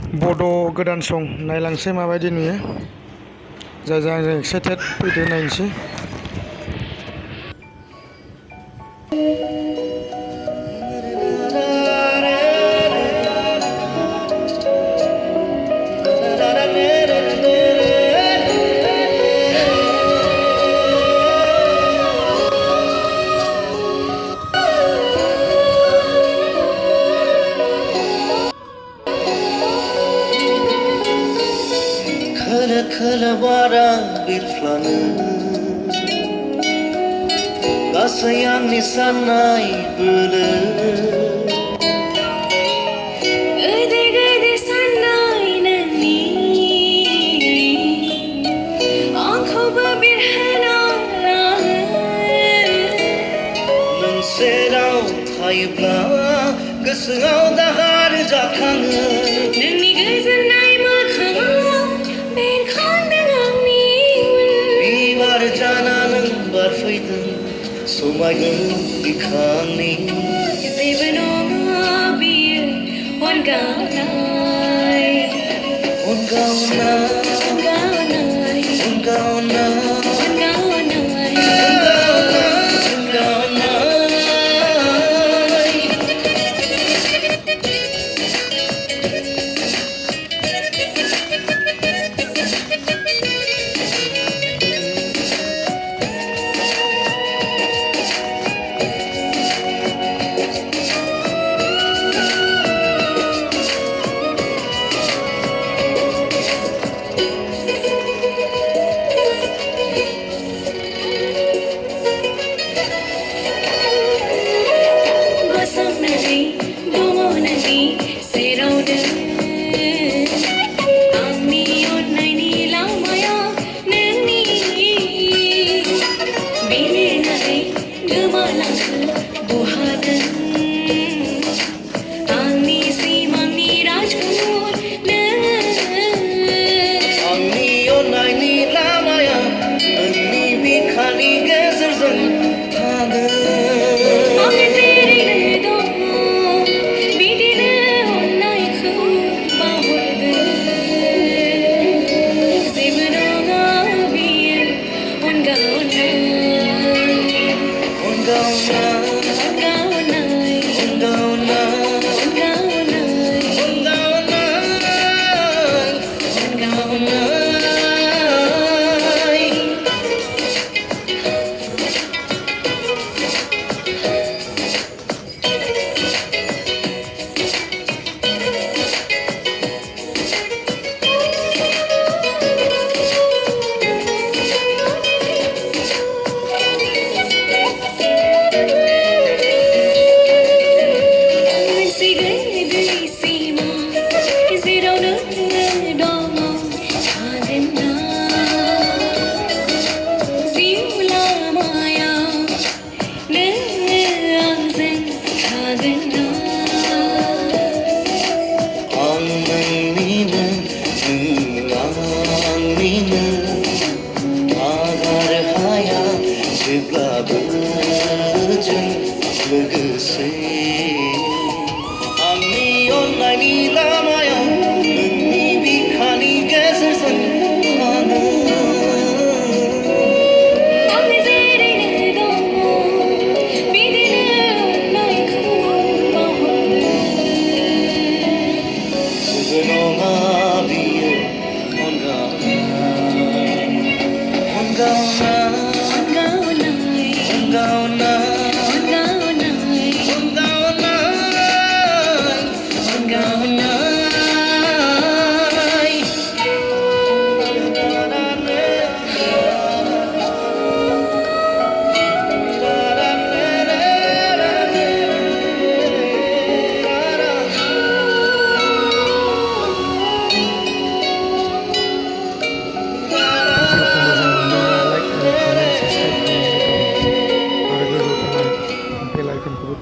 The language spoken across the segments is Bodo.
बड' गोदान सं नायलांसै माबायदि नुयो। जायजों आं एक्साइटेड फैदो नायनोसै। खोलो bara birflangw गासै आंनि साननाय बोलो गिदिर गिदिर साननाय नोंनि आंखौबो बिरहोना लाङो नों सेराव थायोब्ला गोसोआव दाहार जाखाङो नोंनि गोजोननाय मोखाङाव बेरखांदों आंनि बिबार जाना नों बारफैदों समायगोन बिखांनि जेबो नङा बियो अनगावनाय अनगावनाय अनगावनाय अनगावनाय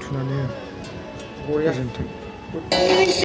थुनानै गोजोन्थों।